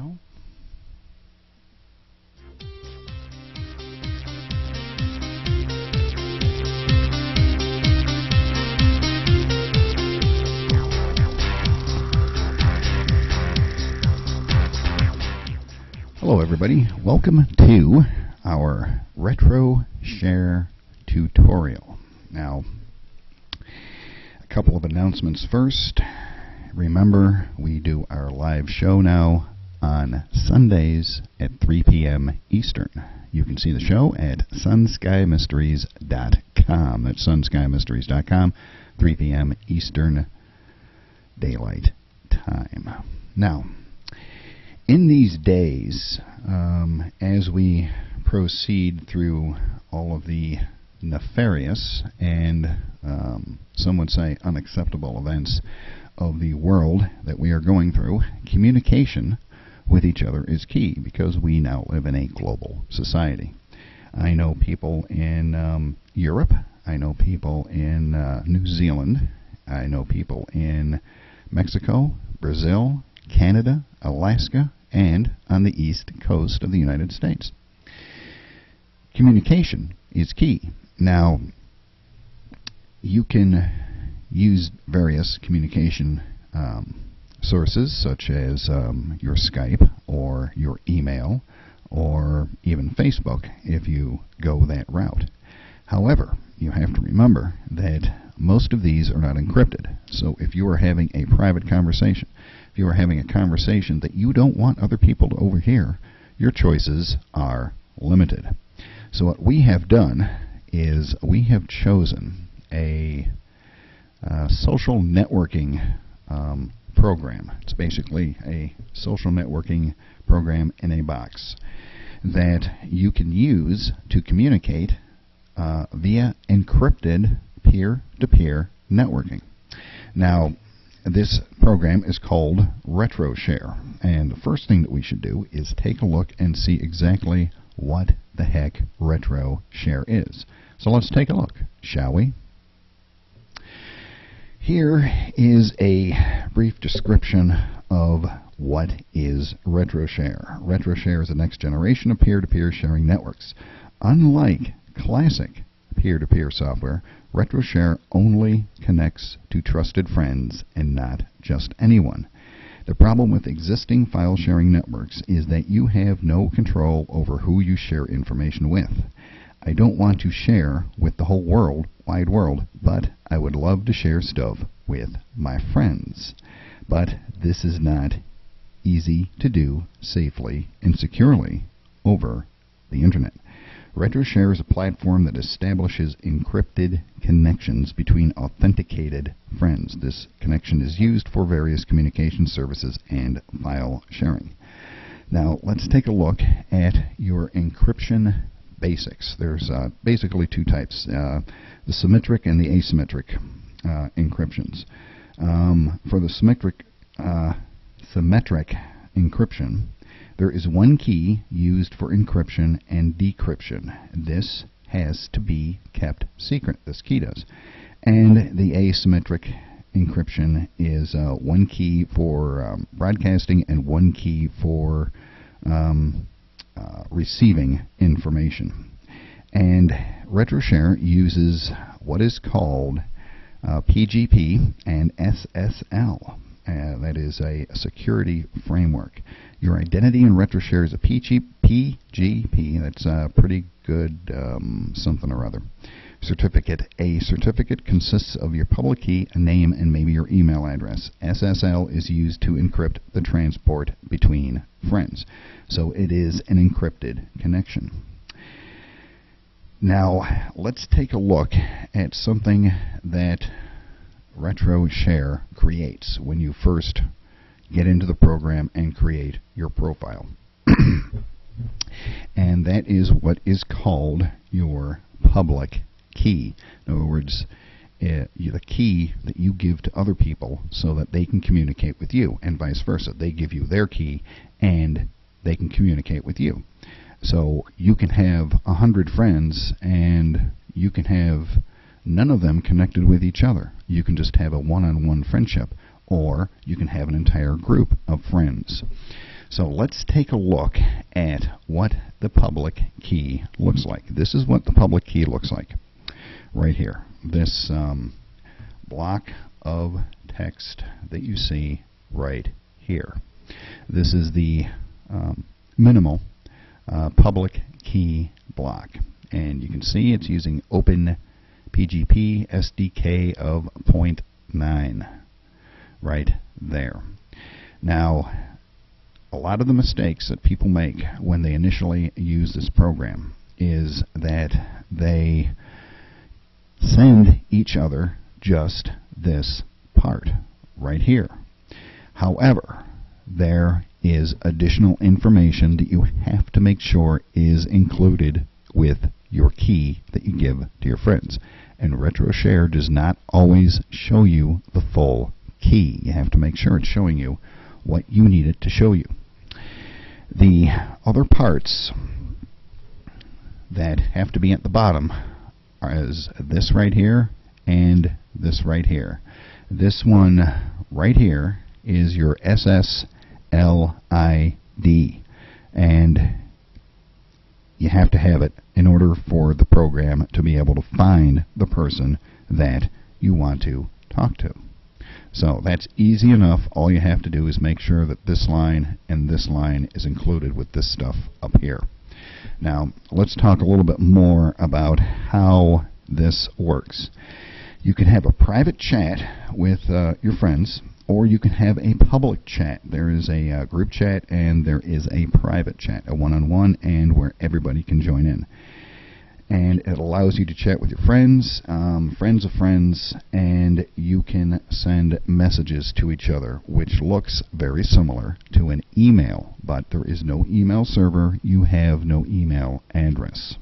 now. Hello everybody, welcome to our Retroshare tutorial. Now, a couple of announcements first. Remember, we do our live show now on Sundays at 3 p.m. Eastern. You can see the show at sunskymysteries.com. That's sunskymysteries.com, 3 p.m. Eastern Daylight Time. Now, in these days, as we proceed through all of the nefarious and some would say unacceptable events of the world that we are going through, communication with each other is key because we now live in a global society. I know people in Europe, I know people in New Zealand, I know people in Mexico, Brazil, Canada, Alaska, and on the east coast of the United States. Communication is key. Now, you can use various communication sources such as your Skype or your email or even Facebook if you go that route. However, you have to remember that most of these are not encrypted. So if you are having a private conversation, if you are having a conversation that you don't want other people to overhear, your choices are limited. So what we have done is we have chosen a social networking program. It's basically a social networking program in a box that you can use to communicate via encrypted peer-to-peer networking. Now, this program is called Retroshare, and the first thing that we should do is take a look and see exactly what the heck Retroshare is. So let's take a look, shall we? Here is a brief description of what is Retroshare. Retroshare is the next generation of peer-to-peer sharing networks. Unlike classic peer-to-peer software, Retroshare only connects to trusted friends and not just anyone. The problem with existing file sharing networks is that you have no control over who you share information with. I don't want to share with the whole wide world, but I would love to share stuff with my friends. But this is not easy to do safely and securely over the internet. Retroshare is a platform that establishes encrypted connections between authenticated friends. This connection is used for various communication services and file sharing. Now, let's take a look at your encryption basics. There's basically two types, the symmetric and the asymmetric encryptions. For the symmetric encryption, there is one key used for encryption and decryption. This has to be kept secret. This key does. And the asymmetric encryption is one key for broadcasting and one key for receiving information. And Retroshare uses what is called PGP and SSL. That is a security framework. Your identity in Retroshare is a PGP. That's a pretty good something or other. Certificate. A certificate consists of your public key, a name, and maybe your email address. SSL is used to encrypt the transport between friends. So it is an encrypted connection. Now, let's take a look at something that Retroshare creates when you first get into the program and create your profile. And that is what is called your public key. In other words, the key that you give to other people so that they can communicate with you, and vice versa. They give you their key and they can communicate with you. So you can have 100 friends and you can have none of them connected with each other. You can just have a one-on-one friendship, or you can have an entire group of friends. So let's take a look at what the public key looks like. This is what the public key looks like right here. This block of text that you see right here. This is the minimal public key block. And you can see it's using Open PGP SDK of 0.9 right there. Now, a lot of the mistakes that people make when they initially use this program is that they send each other just this part right here. However, there is additional information that you have to make sure is included with your key that you give to your friends. And Retroshare does not always show you the full key. You have to make sure it's showing you what you need it to show you. The other parts that have to be at the bottom is this right here and this right here. This one right here is your SSLID, and you have to have it in order for the program to be able to find the person that you want to talk to. So that's easy enough. All you have to do is make sure that this line and this line is included with this stuff up here. Now, let's talk a little bit more about how this works. You can have a private chat with your friends, or you can have a public chat. There is a group chat and there is a private chat, a one-on-one, and where everybody can join in. And it allows you to chat with your friends, friends of friends, and you can send messages to each other, which looks very similar to an email, but there is no email server. You have no email address.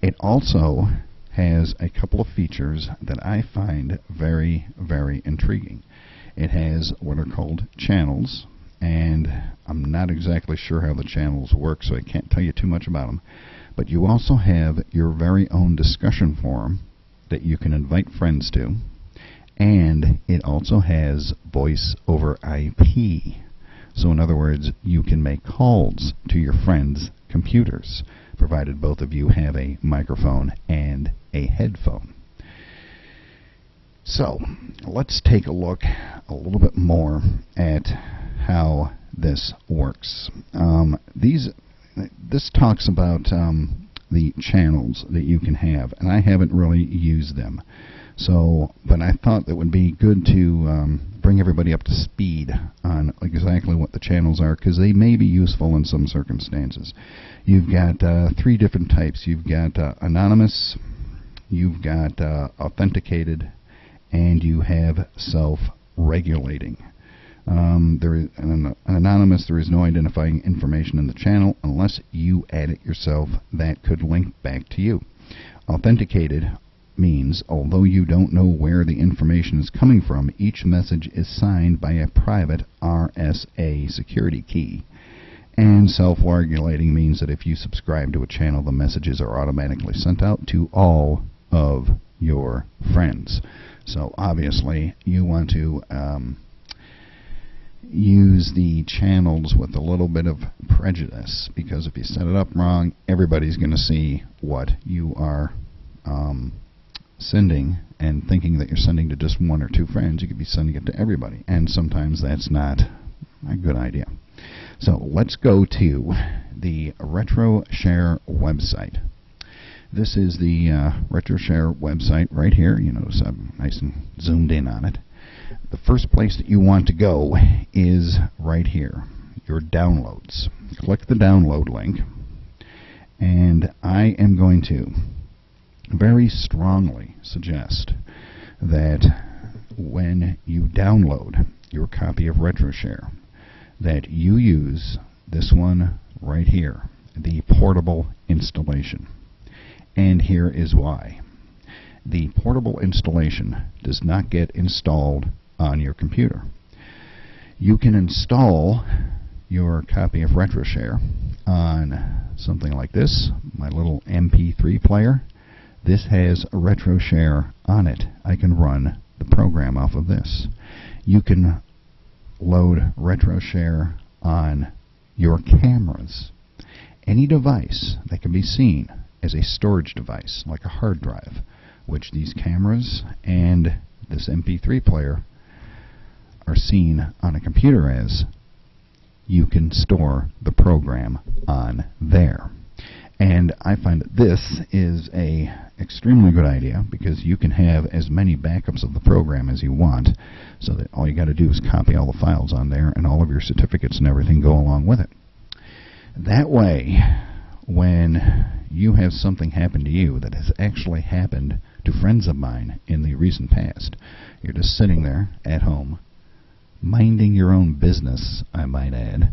It also has a couple of features that I find very, very intriguing. It has what are called channels, and I'm not exactly sure how the channels work, so I can't tell you too much about them. But you also have your very own discussion forum that you can invite friends to, and it also has voice over IP. So in other words, you can make calls to your friends' computers, provided both of you have a microphone and a headphone. So let's take a look a little bit more at how this works. This talks about the channels that you can have, and I haven't really used them. So, but I thought it would be good to bring everybody up to speed on exactly what the channels are, because they may be useful in some circumstances. You've got three different types. You've got anonymous, you've got authenticated, and you have self-regulating. There is an anonymous. There is no identifying information in the channel unless you add it yourself that could link back to you. Authenticated means, although you don't know where the information is coming from, each message is signed by a private RSA security key. And self-regulating means that if you subscribe to a channel, the messages are automatically sent out to all of your friends. So obviously you want to use the channels with a little bit of prejudice, because if you set it up wrong, everybody's going to see what you are sending, and thinking that you're sending to just one or two friends. You could be sending it to everybody, and sometimes that's not a good idea. So let's go to the Retroshare website. This is the Retroshare website right here. You notice I'm nice and zoomed in on it. The first place that you want to go is right here, your downloads. Click the download link, and I am going to very strongly suggest that when you download your copy of Retroshare, that you use this one right here, the portable installation. And here is why. The portable installation does not get installed on your computer. You can install your copy of Retroshare on something like this, my little MP3 player. This has a Retroshare on it. I can run the program off of this. You can load Retroshare on your cameras. Any device that can be seen as a storage device, like a hard drive, which these cameras and this MP3 player are seen on a computer as, you can store the program on there. And I find that this is a extremely good idea, because you can have as many backups of the program as you want, so that all you got to do is copy all the files on there, and all of your certificates and everything go along with it. That way, when you have something happen to you that has actually happened to friends of mine in the recent past, you're just sitting there at home, minding your own business, I might add,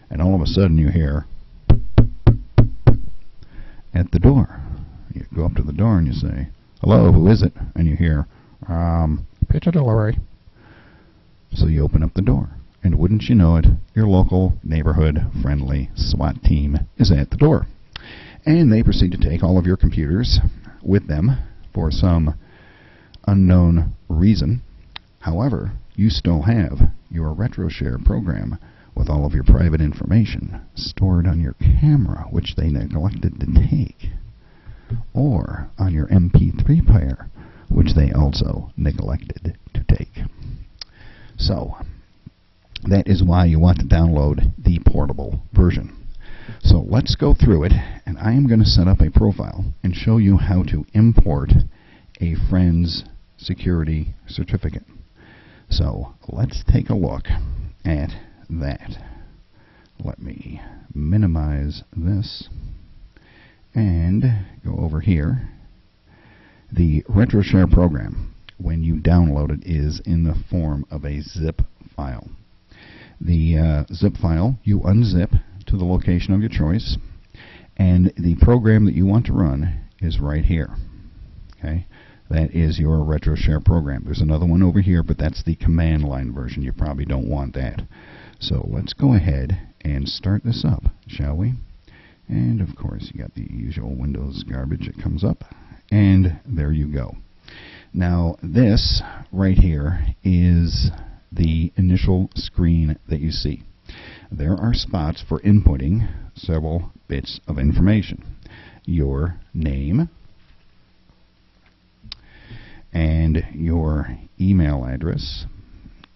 and all of a sudden you hear at the door. You go up to the door and you say, "Hello, who is it?" And you hear, "Pizza delivery." So you open up the door, and wouldn't you know it, your local neighborhood-friendly SWAT team is at the door. And they proceed to take all of your computers with them for some unknown reason. However, you still have your Retroshare program with all of your private information stored on your camera, which they neglected to take, or on your MP3 player, which they also neglected to take. So, that is why you want to download the portable version. So let's go through it, and I am going to set up a profile and show you how to import a Friends security certificate. So let's take a look at that. Let me minimize this and go over here. The Retroshare program, when you download it, is in the form of a zip file. The zip file you unzip to the location of your choice, and the program that you want to run is right here. Okay, that is your Retroshare program. There's another one over here, but that's the command line version. You probably don't want that. So let's go ahead and start this up, shall we? And of course, you got the usual Windows garbage that comes up, and there you go. Now this right here is the initial screen that you see. There are spots for inputting several bits of information. Your name and your email address,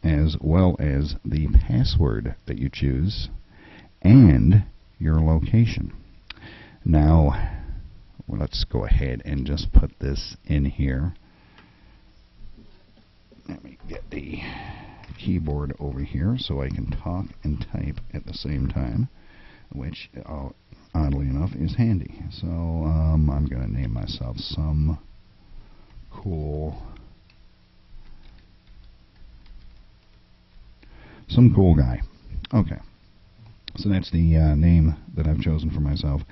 as well as the password that you choose and your location. Now, let's go ahead and just put this in here. Let me get the keyboard over here so I can talk and type at the same time, which oddly enough is handy. So I'm going to name myself some cool guy. Okay, so that's the name that I've chosen for myself.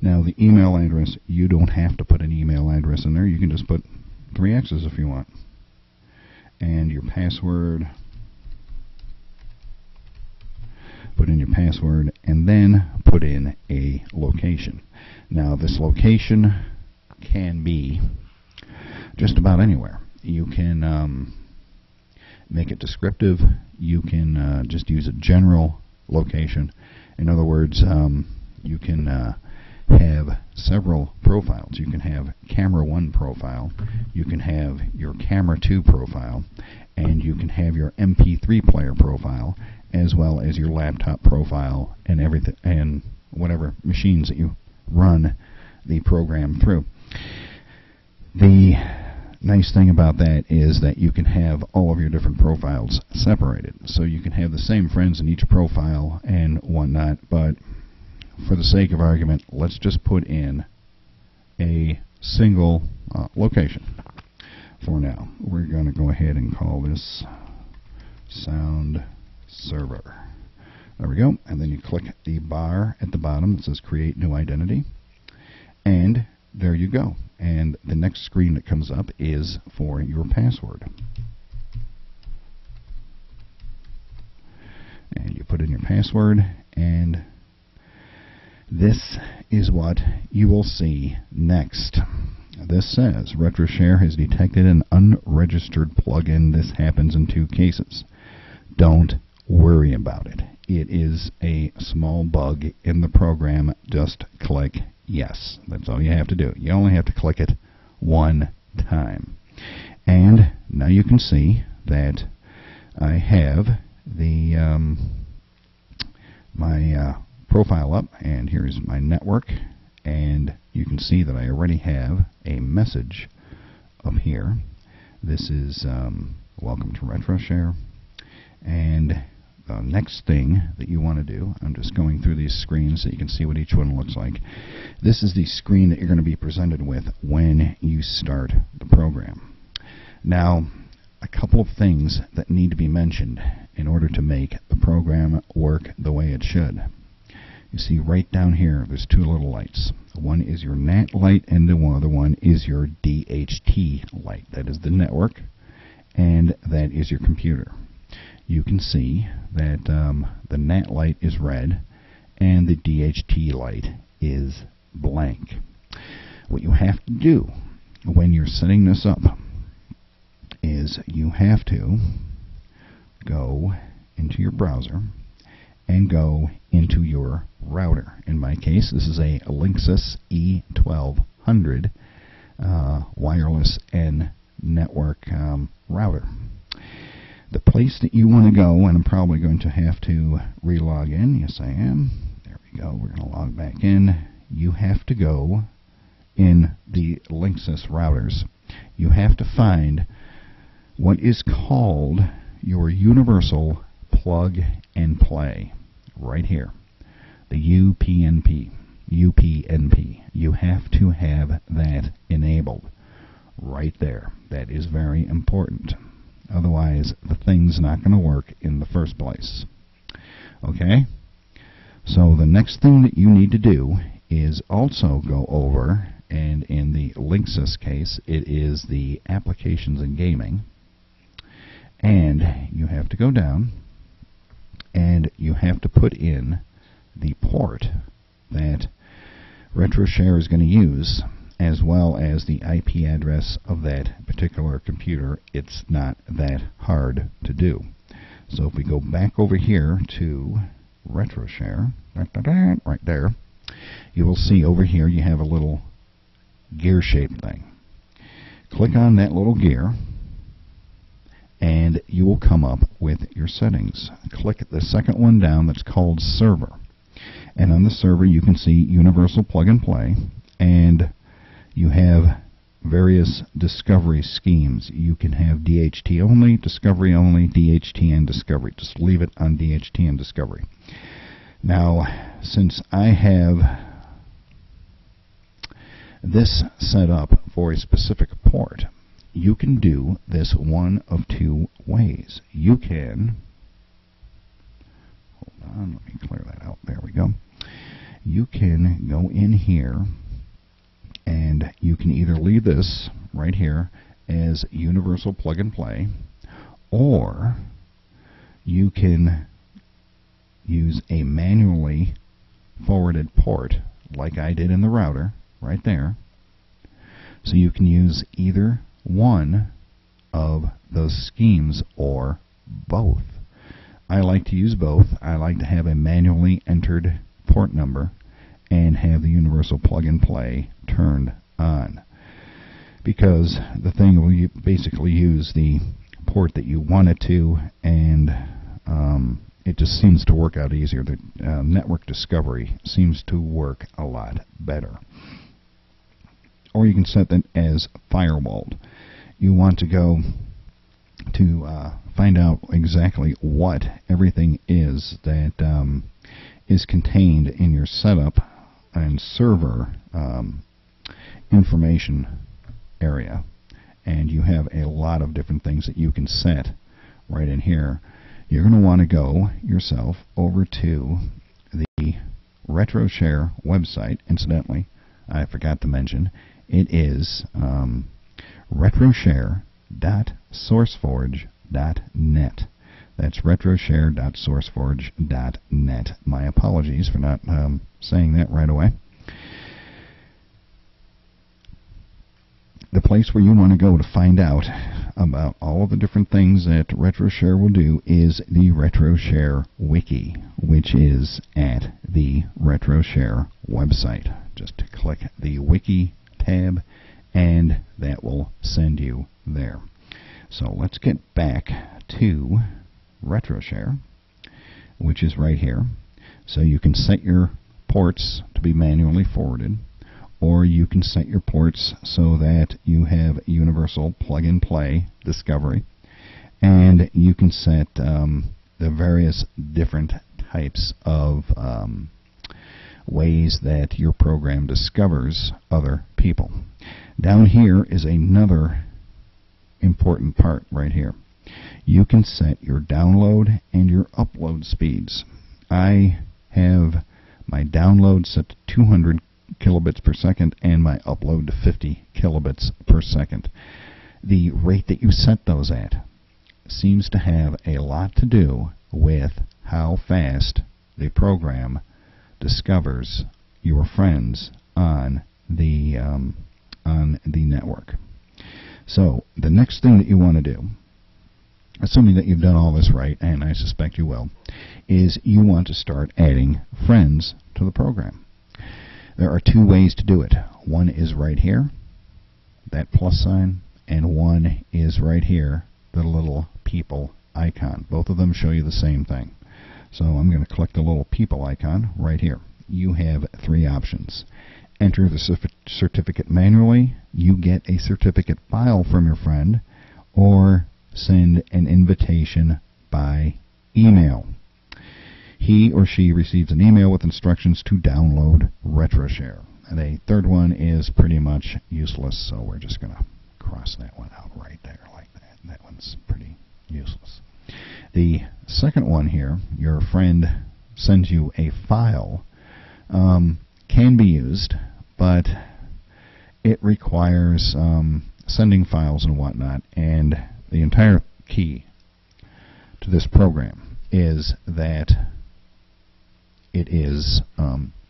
Now the email address, you don't have to put an email address in there. You can just put 3 X's if you want. And your password, put in your password, and then put in a location. Now this location can be just about anywhere. You can make it descriptive. You can just use a general location. In other words, you can have several profiles. You can have Camera 1 profile, you can have your Camera 2 profile, and you can have your MP3 player profile, as well as your laptop profile and everything, and whatever machines that you run the program through. The nice thing about that is that you can have all of your different profiles separated. So you can have the same friends in each profile and whatnot, but for the sake of argument, let's just put in a single location for now. We're going to go ahead and call this Sound Server. There we go. And then you click the bar at the bottom that says Create New Identity. And there you go. And the next screen that comes up is for your password. And you put in your password, and this is what you will see next. This says, Retroshare has detected an unregistered plugin. This happens in 2 cases. Don't worry about it. It is a small bug in the program. Just click yes. That's all you have to do. You only have to click it one time. And now you can see that I have the my profile up, and here's my network, and you can see that I already have a message up here. This is welcome to Retroshare, and the next thing that you want to do, I'm just going through these screens so you can see what each one looks like. This is the screen that you're going to be presented with when you start the program. Now, a couple of things that need to be mentioned in order to make the program work the way it should. You see right down here, there's two little lights. One is your NAT light, and the other one is your DHT light. That is the network, and that is your computer. You can see that the NAT light is red, and the DHT light is blank. What you have to do when you're setting this up is you have to go into your browser and go into your router. In my case, this is a Linksys E1200 wireless N network router. The place that you want to go, and I'm probably going to have to re-log in. Yes, I am. There we go. We're going to log back in. You have to go in the Linksys routers. You have to find what is called your universal plug and play right here, the UPnP. You have to have that enabled right there. That is very important. Otherwise, the thing's not going to work in the first place. Okay? So the next thing that you need to do is also go over, and in the Linksys case, it is the Applications and Gaming. And you have to go down, and you have to put in the port that Retroshare is going to use, as well as the IP address of that particular computer. It's not that hard to do. So if we go back over here to Retroshare, right there, you will see over here you have a little gear-shaped thing. Click on that little gear, and you will come up with your settings. Click the second one down that's called Server. And on the server you can see Universal Plug and Play, and you have various discovery schemes. You can have DHT only, discovery only, DHT and discovery. Just leave it on DHT and discovery. Now, since I have this set up for a specific port, you can do this one of two ways. You can, hold on, let me clear that out. There we go. You can go in here, and you can either leave this right here as Universal Plug and Play, or you can use a manually forwarded port like I did in the router right there. So you can use either one of those schemes or both. I like to use both. I like to have a manually entered port number and have the Universal Plug and Play turned on, because the thing will basically use the port that you want it to, and it just seems to work out easier. The network discovery seems to work a lot better. Or you can set that as firewalled. You want to go to find out exactly what everything is that is contained in your setup and server information area. And you have a lot of different things that you can set right in here. You're going to want to go yourself over to the Retroshare website. Incidentally, I forgot to mention, it is retroshare.sourceforge.net. That's retroshare.sourceforge.net. My apologies for not saying that right away. The place where you want to go to find out about all of the different things that Retroshare will do is the Retroshare Wiki, which is at the Retroshare website. Just click the Wiki tab, and that will send you there. So let's get back to Retroshare, which is right here. So you can set your ports to be manually forwarded, or you can set your ports so that you have universal plug-and-play discovery, and you can set the various different types of ways that your program discovers other people. Down here is another important part right here. You can set your download and your upload speeds. I have my download set to 200 kilobits per second and my upload to 50 kilobits per second. The rate that you set those at seems to have a lot to do with how fast the program discovers your friends on the network. So the next thing that you want to do, assuming that you've done all this right, and I suspect you will, is you want to start adding friends to the program. There are two ways to do it. One is right here, that plus sign, and one is right here, the little people icon. Both of them show you the same thing. So I'm going to click the little people icon right here. You have three options. Enter the certificate manually, you get a certificate file from your friend, or send an invitation by email. He or she receives an email with instructions to download Retroshare. And a third one is pretty much useless, so we're just going to cross that one out right there like that. That one's pretty useless. The second one here, your friend sends you a file, can be used, but it requires sending files and whatnot, and the entire key to this program is that it is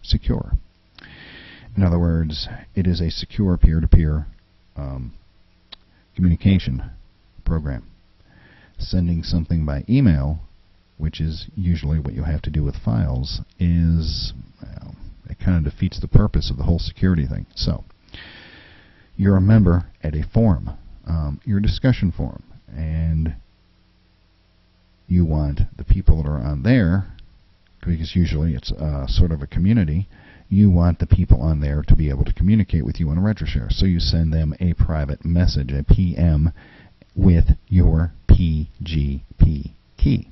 secure. In other words, it is a secure peer-to-peer communication program. Sending something by email, which is usually what you have to do with files, is, well, it kind of defeats the purpose of the whole security thing. So, you're a member at a forum, your discussion forum, and you want the people that are on there, because usually it's sort of a community, you want the people on there to be able to communicate with you on Retroshare. So you send them a private message, a PM, with your PGP key.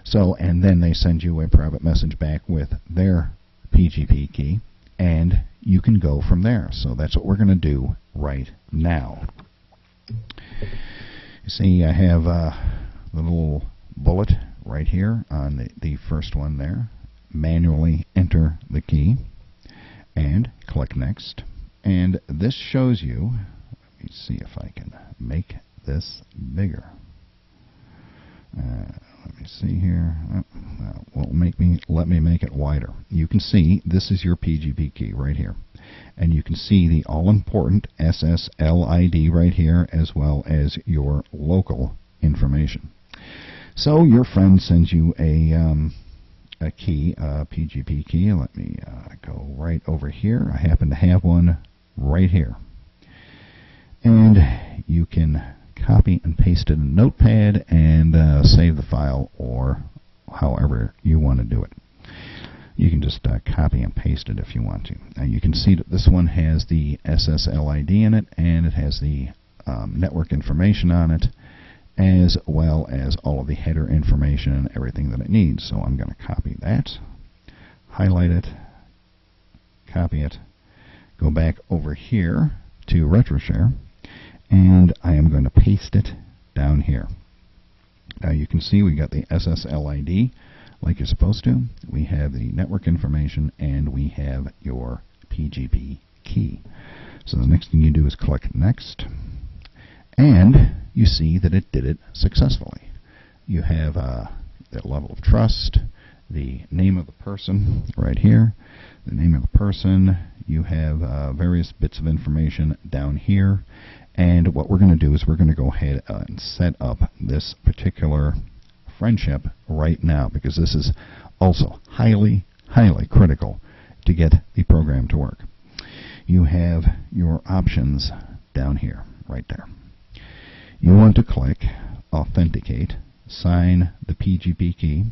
So, and then they send you a private message back with their PGP key, and you can go from there. So that's what we're going to do right now. You see, I have the little bullet right here on the first one there. Manually enter the key and click Next. And this shows you, let me see if I can make this bigger. Let me see here. Let me make it wider. You can see this is your PGP key right here, and you can see the all-important SSL ID right here, as well as your local information. So your friend sends you a key, a PGP key. Let me go right over here. I happen to have one right here, and you can copy and paste it in Notepad and save the file, or however you want to do it. You can just copy and paste it if you want to. Now you can see that this one has the SSL ID in it, and it has the network information on it, as well as all of the header information and everything that it needs. So I'm going to copy that, highlight it, copy it, go back over here to Retroshare, and I am going to paste it down here. Now you can see we got the SSL ID like you're supposed to. We have the network information, and we have your PGP key. So the next thing you do is click Next, and you see that it did it successfully. You have the level of trust, the name of the person right here, the name of the person. You have various bits of information down here, And what we're going to do is we're going to go ahead and set up this particular friendship right now, because this is also highly, highly critical to get the program to work. You have your options down here, right there. You want to click Authenticate, sign the PGP key,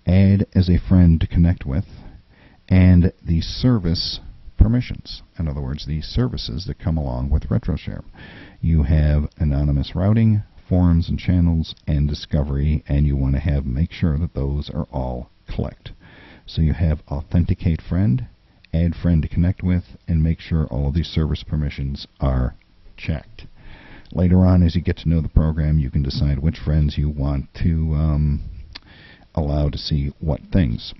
add as a friend to connect with, and the service permissions. In other words, the services that come along with Retroshare. You have anonymous routing, forums and channels, and discovery, and you want to make sure that those are all clicked. So you have Authenticate Friend, Add Friend to Connect With, and make sure all of these service permissions are checked. Later on, as you get to know the program, you can decide which friends you want to allow to see what things.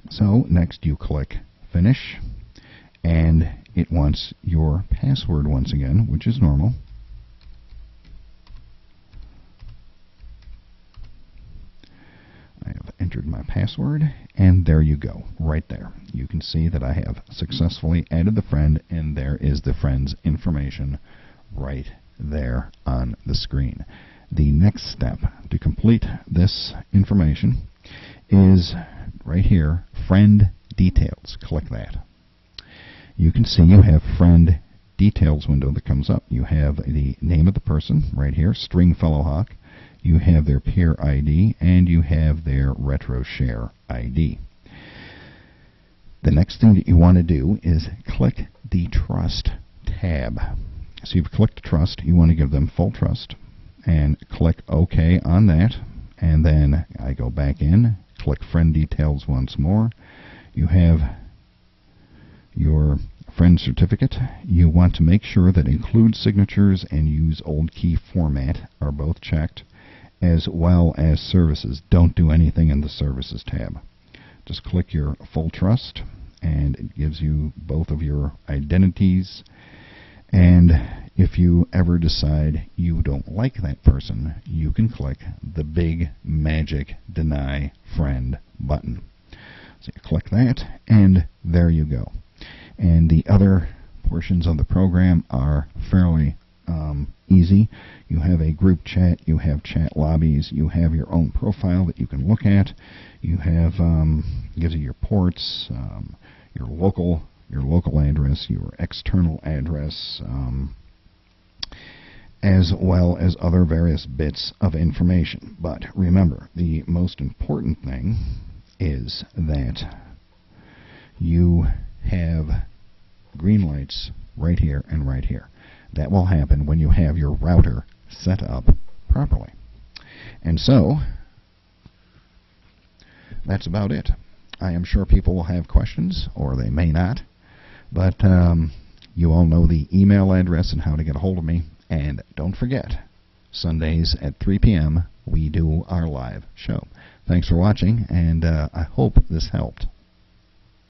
So next you click Finish, and it wants your password once again, which is normal. I have entered my password, and there you go, right there. You can see that I have successfully added the friend, and there is the friend's information right there on the screen. The next step to complete this information is right here, Friend Details. Click that. You can see you have Friend Details window that comes up. You have the name of the person right here, String Fellowhawk. You have their peer ID, and you have their Retroshare ID. The next thing that you want to do is click the Trust tab. So you've clicked Trust. You want to give them full trust, and click OK on that. And then I go back in, click Friend Details once more. You have your friend certificate. You want to make sure that Include Signatures and Use Old Key Format are both checked, as well as Services. Don't do anything in the Services tab. Just click your full trust, and it gives you both of your identities. And if you ever decide you don't like that person, you can click the big magic Deny Friend button. So you click that, and there you go. And the other portions of the program are fairly easy. You have a group chat, you have chat lobbies, you have your own profile that you can look at. You have gives you your ports, your local address, your external address, as well as other various bits of information. But remember, the most important thing is that you have green lights right here and right here. That will happen when you have your router set up properly. And so, that's about it. I am sure people will have questions, or they may not. But you all know the email address and how to get a hold of me. And don't forget, Sundays at 3 p.m. we do our live show. Thanks for watching, and I hope this helped.